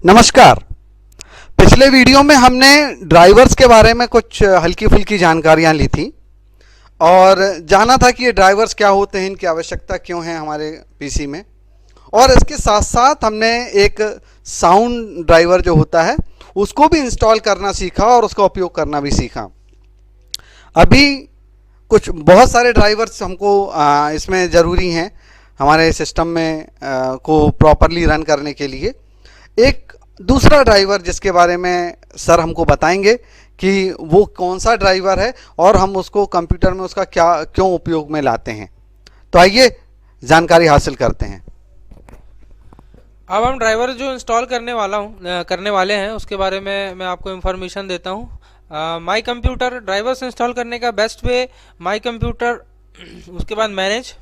नमस्कार। पिछले वीडियो में हमने ड्राइवर्स के बारे में कुछ हल्की फुल्की जानकारियां ली थी और जाना था कि ये ड्राइवर्स क्या होते हैं, इनकी आवश्यकता क्यों है हमारे पीसी में। और इसके साथ साथ हमने एक साउंड ड्राइवर जो होता है उसको भी इंस्टॉल करना सीखा और उसका उपयोग करना भी सीखा। अभी कुछ बहुत सारे ड्राइवर्स हमको इसमें ज़रूरी हैं हमारे सिस्टम में को प्रॉपरली रन करने के लिए। एक दूसरा ड्राइवर जिसके बारे में सर हमको बताएंगे कि वो कौन सा ड्राइवर है और हम उसको कंप्यूटर में उसका क्यों उपयोग में लाते हैं। तो आइए जानकारी हासिल करते हैं। अब हम ड्राइवर जो इंस्टॉल करने वाले हैं उसके बारे में मैं आपको इन्फॉर्मेशन देता हूँ। माई कंप्यूटर ड्राइवर्स इंस्टॉल करने का बेस्ट वे माई कंप्यूटर, उसके बाद मैनेज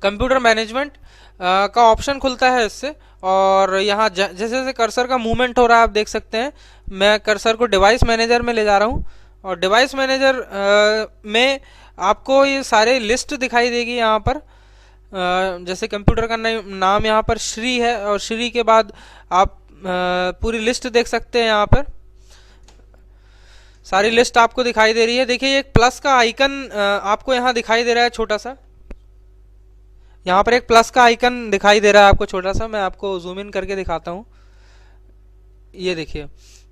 कंप्यूटर मैनेजमेंट का ऑप्शन खुलता है इससे। और यहाँ जैसे जैसे कर्सर का मूवमेंट हो रहा है आप देख सकते हैं। मैं कर्सर को डिवाइस मैनेजर में ले जा रहा हूँ और डिवाइस मैनेजर में आपको ये सारे लिस्ट दिखाई देगी यहाँ पर। जैसे कंप्यूटर का नाम यहाँ पर श्री है और श्री के बाद आप पूरी लिस्ट देख सकते हैं। यहाँ पर सारी लिस्ट आपको दिखाई दे रही है। देखिए एक प्लस का आइकन आपको यहाँ दिखाई दे रहा है छोटा सा। यहाँ पर एक प्लस का आइकन दिखाई दे रहा है आपको छोटा सा। मैं आपको जूम इन करके दिखाता हूँ। ये देखिए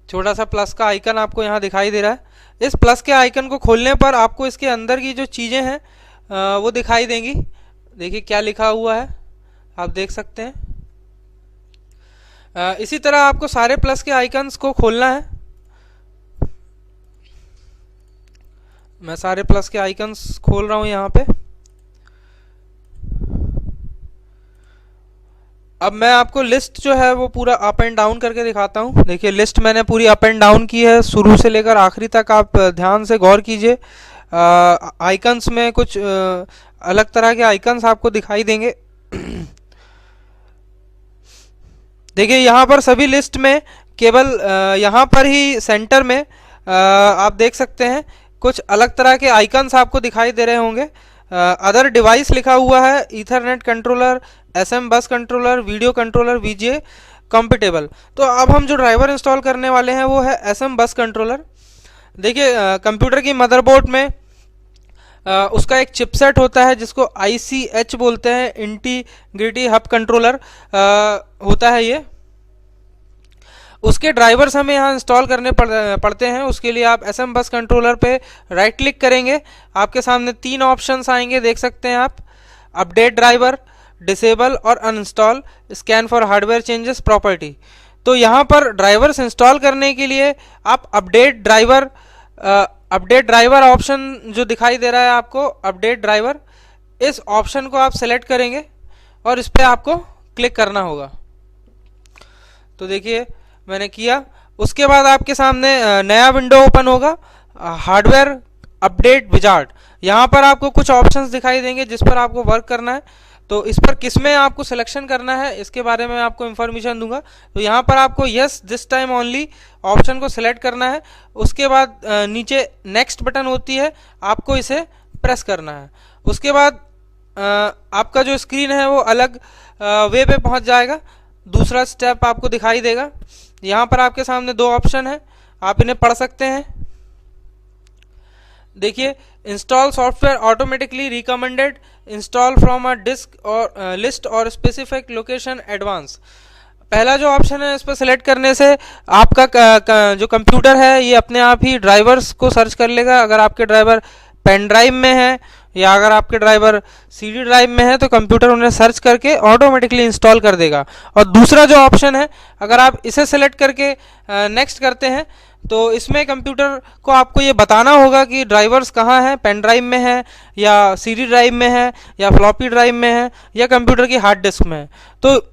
छोटा सा प्लस का आइकन आपको यहाँ दिखाई दे रहा है। इस प्लस के आइकन को खोलने पर आपको इसके अंदर की जो चीज़ें हैं वो दिखाई देंगी। देखिए क्या लिखा हुआ है आप देख सकते हैं। इसी तरह आपको सारे प्लस के आइकन्स को खोलना है। मैं सारे प्लस के आइकन्स खोल रहा हूँ यहाँ पे। अब मैं आपको लिस्ट जो है वो पूरा अप एंड डाउन करके दिखाता हूँ। देखिए लिस्ट मैंने पूरी अप एंड डाउन की है शुरू से लेकर आखिरी तक। आप ध्यान से गौर कीजिए। आइकन्स में कुछ अलग तरह के आइकन्स आपको दिखाई देंगे। देखिए यहाँ पर सभी लिस्ट में केवल यहाँ पर ही सेंटर में आप देख सकते हैं कुछ अलग तरह के आइकन्स आपको दिखाई दे रहे होंगे। अदर डिवाइस लिखा हुआ है, Ethernet controller, SM bus controller, video controller, VJ compatible. तो अब हम जो ड्राइवर इंस्टॉल करने वाले हैं वो है एसएम बस कंट्रोलर। देखिए कंप्यूटर की मदरबोर्ड में उसका एक चिपसेट होता है जिसको ICH बोलते हैं, इंटीग्रिटी हब कंट्रोलर होता है ये। उसके ड्राइवर्स हमें यहाँ इंस्टॉल करने पड़ते हैं। उसके लिए आप एसएम बस कंट्रोलर पे राइट क्लिक करेंगे। आपके सामने तीन ऑप्शंस आएंगे देख सकते हैं आप। अपडेट ड्राइवर, डिसेबल और uninstall, scan for hardware changes, property. तो यहाँ पर ड्राइवर्स इंस्टॉल करने के लिए आप अपडेट ड्राइवर ऑप्शन जो दिखाई दे रहा है आपको, अपडेट ड्राइवर, इस ऑप्शन को आप सेलेक्ट करेंगे और इस पर आपको क्लिक करना होगा। तो देखिए मैंने किया। उसके बाद आपके सामने नया विंडो ओपन होगा, हार्डवेयर अपडेट विजार्ड। यहाँ पर आपको कुछ ऑप्शंस दिखाई देंगे जिस पर आपको वर्क करना है। तो इस पर किस में आपको सिलेक्शन करना है इसके बारे में आपको इन्फॉर्मेशन दूंगा। तो यहाँ पर आपको yes this time only option को सिलेक्ट करना है। उसके बाद नीचे नेक्स्ट बटन होती है, आपको इसे प्रेस करना है। उसके बाद आपका जो स्क्रीन है वो अलग वे पे पहुँच जाएगा। दूसरा स्टेप आपको दिखाई देगा। यहाँ पर आपके सामने दो ऑप्शन है, आप इन्हें पढ़ सकते हैं। देखिए install software automatically recommended, install from a disk और लिस्ट और स्पेसिफिक लोकेशन एडवांस। पहला जो ऑप्शन है इस पर सेलेक्ट करने से आपका जो कंप्यूटर है ये अपने आप ही ड्राइवर्स को सर्च कर लेगा। अगर आपके ड्राइवर पेन ड्राइव में है या अगर आपके ड्राइवर CD ड्राइव में है तो कंप्यूटर उन्हें सर्च करके ऑटोमेटिकली इंस्टॉल कर देगा। और दूसरा जो ऑप्शन है अगर आप इसे सेलेक्ट करके नेक्स्ट करते हैं तो इसमें कंप्यूटर को आपको ये बताना होगा कि ड्राइवर्स कहाँ हैं, पेन ड्राइव में है या CD ड्राइव में है या फ्लॉपी ड्राइव में है या कंप्यूटर की हार्ड डिस्क में है। तो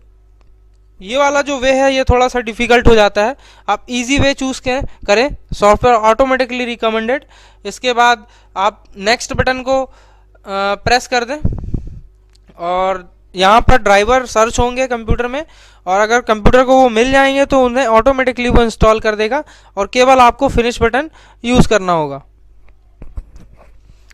ये वाला जो वे है ये थोड़ा सा डिफ़िकल्ट हो जाता है। आप इजी वे चूज़ करें, सॉफ्टवेयर ऑटोमेटिकली रिकमेंडेड। इसके बाद आप नेक्स्ट बटन को प्रेस कर दें और यहाँ पर ड्राइवर सर्च होंगे कंप्यूटर में और अगर कंप्यूटर को वो मिल जाएंगे तो उन्हें ऑटोमेटिकली वो इंस्टॉल कर देगा और केवल आपको फिनिश बटन यूज़ करना होगा।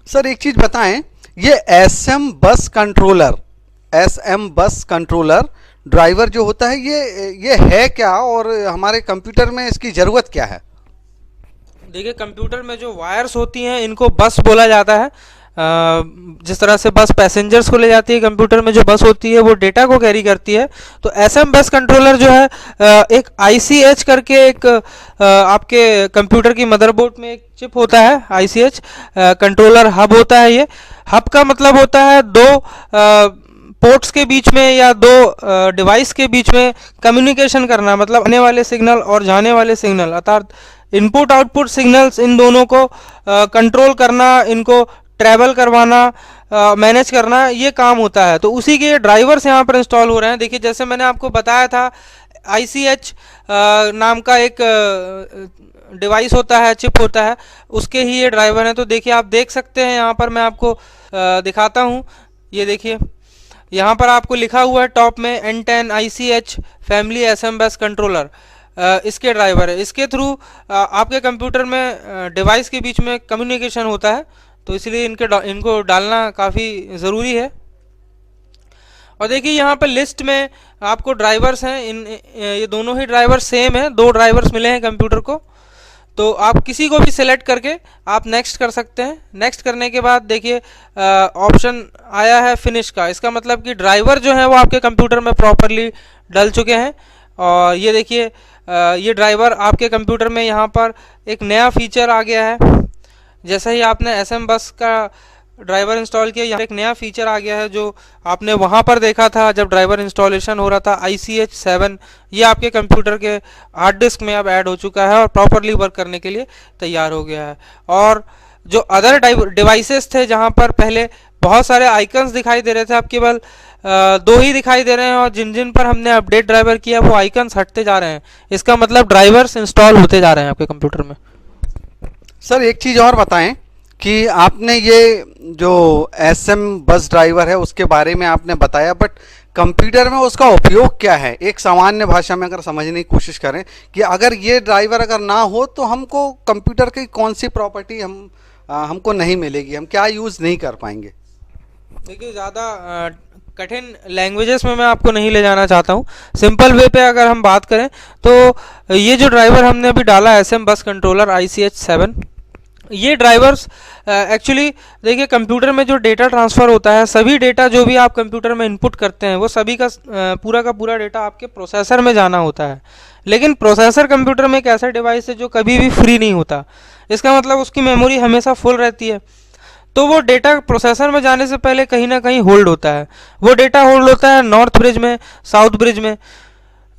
सर एक चीज़ बताएं, ये एसएम बस कंट्रोलर ड्राइवर जो होता है ये है क्या, और हमारे कंप्यूटर में इसकी ज़रूरत क्या है? देखिए, कंप्यूटर में जो वायर्स होती हैं इनको बस बोला जाता है। जिस तरह से बस पैसेंजर्स को ले जाती है, कंप्यूटर में जो बस होती है वो डेटा को कैरी करती है। तो एसएम बस कंट्रोलर जो है एक ICH करके एक आपके कंप्यूटर की मदरबोर्ड में एक चिप होता है, ICH कंट्रोलर हब होता है। ये हब का मतलब होता है दो पोर्ट्स के बीच में या दो डिवाइस के बीच में कम्युनिकेशन करना, मतलब आने वाले सिग्नल और जाने वाले सिग्नल, अर्थात इनपुट आउटपुट सिग्नल्स, इन दोनों को कंट्रोल करना, इनको ट्रैवल करवाना, मैनेज करना, ये काम होता है। तो उसी के ड्राइवर्स यहाँ पर इंस्टॉल हो रहे हैं। देखिए, जैसे मैंने आपको बताया था, ICH नाम का एक डिवाइस होता है, चिप होता है, उसके ही ये ड्राइवर हैं। तो देखिए, आप देख सकते हैं यहाँ पर, मैं आपको दिखाता हूँ। ये देखिए, यहाँ पर आपको लिखा हुआ है टॉप में N10 ICH family SM bus controller, इसके ड्राइवर है। इसके थ्रू आपके कंप्यूटर में डिवाइस के बीच में कम्युनिकेशन होता है, तो इसलिए इनको डालना काफ़ी ज़रूरी है। और देखिए, यहाँ पर लिस्ट में आपको ड्राइवर्स हैं, ये दोनों ही ड्राइवर्स सेम है, दो ड्राइवर्स मिले हैं कंप्यूटर को। तो आप किसी को भी सिलेक्ट करके आप नेक्स्ट कर सकते हैं। नेक्स्ट करने के बाद देखिए ऑप्शन आया है फिनिश का। इसका मतलब कि ड्राइवर जो है वो आपके कंप्यूटर में प्रॉपरली डल चुके हैं। और ये देखिए, ये ड्राइवर आपके कंप्यूटर में यहाँ पर एक नया फीचर आ गया है। जैसे ही आपने एसएम बस का ड्राइवर इंस्टॉल किया, यहाँ एक नया फीचर आ गया है जो आपने वहाँ पर देखा था जब ड्राइवर इंस्टॉलेशन हो रहा था, ICH 7। ये आपके कंप्यूटर के हार्ड डिस्क में अब ऐड हो चुका है और प्रॉपरली वर्क करने के लिए तैयार हो गया है। और जो अदर डिवाइसेस थे, जहाँ पर पहले बहुत सारे आइकन्स दिखाई दे रहे थे, अब केवल दो ही दिखाई दे रहे हैं, और जिन जिन पर हमने अपडेट ड्राइवर किया वो आइकन्स हटते जा रहे हैं। इसका मतलब ड्राइवर्स इंस्टॉल होते जा रहे हैं आपके कंप्यूटर में। सर, एक चीज़ और बताएं कि आपने ये जो एसएम बस ड्राइवर है उसके बारे में आपने बताया, बट कंप्यूटर में उसका उपयोग क्या है? एक सामान्य भाषा में अगर समझने की कोशिश करें कि अगर ये ड्राइवर अगर ना हो तो हमको कंप्यूटर की कौन सी प्रॉपर्टी हमको नहीं मिलेगी, हम क्या यूज़ नहीं कर पाएंगे? देखिए, ज़्यादा कठिन लैंग्वेजेस में मैं आपको नहीं ले जाना चाहता हूँ। सिंपल वे पे अगर हम बात करें तो ये जो ड्राइवर हमने अभी डाला एसएम बस कंट्रोलर ICH 7, ये ड्राइवर्स एक्चुअली देखिए, कंप्यूटर में जो डेटा ट्रांसफ़र होता है, सभी डेटा जो भी आप कंप्यूटर में इनपुट करते हैं वो सभी का पूरा डेटा आपके प्रोसेसर में जाना होता है। लेकिन प्रोसेसर कंप्यूटर में एक ऐसा डिवाइस है जो कभी भी फ्री नहीं होता। इसका मतलब उसकी मेमोरी हमेशा फुल रहती है। तो वो डेटा प्रोसेसर में जाने से पहले कहीं ना कहीं होल्ड होता है। वो डेटा होल्ड होता है नॉर्थ ब्रिज में, साउथ ब्रिज में,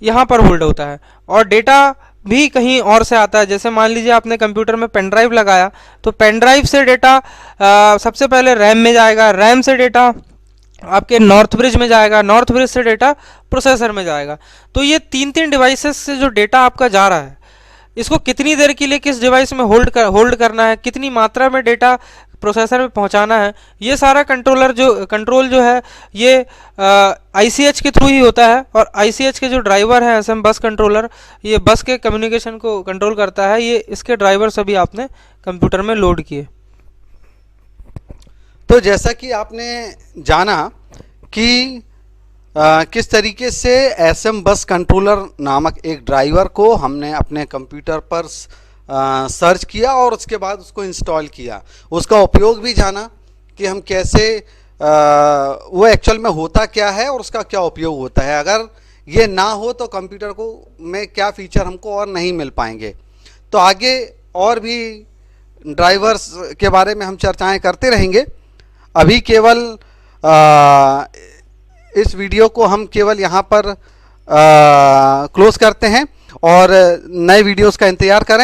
यहाँ पर होल्ड होता है। और डेटा भी कहीं और से आता है। जैसे मान लीजिए आपने कंप्यूटर में पेन ड्राइव लगाया, तो पेन ड्राइव से डेटा सबसे पहले रैम में जाएगा, रैम से डेटा आपके नॉर्थ ब्रिज में जाएगा, नॉर्थ ब्रिज से डेटा प्रोसेसर में जाएगा। तो ये तीन डिवाइसेस से जो डेटा आपका जा रहा है, इसको कितनी देर के लिए किस डिवाइस में होल्ड करना है, कितनी मात्रा में डेटा प्रोसेसर में पहुंचाना है, ये सारा कंट्रोल जो है ये ICH के थ्रू ही होता है। और ICH के जो ड्राइवर है एसएम बस कंट्रोलर, ये बस के कम्युनिकेशन को कंट्रोल करता है। ये इसके ड्राइवर सभी आपने कंप्यूटर में लोड किए। तो जैसा कि आपने जाना कि किस तरीके से एसएम बस कंट्रोलर नामक एक ड्राइवर को हमने अपने कंप्यूटर पर सर्च किया और उसके बाद उसको इंस्टॉल किया, उसका उपयोग भी जाना कि हम कैसे वो एक्चुअल में होता क्या है और उसका क्या उपयोग होता है। अगर ये ना हो तो कंप्यूटर को में क्या फीचर हमको और नहीं मिल पाएंगे। तो आगे और भी ड्राइवर्स के बारे में हम चर्चाएं करते रहेंगे। अभी केवल इस वीडियो को हम केवल यहाँ पर क्लोज करते हैं और नए वीडियोस का इंतज़ार करें।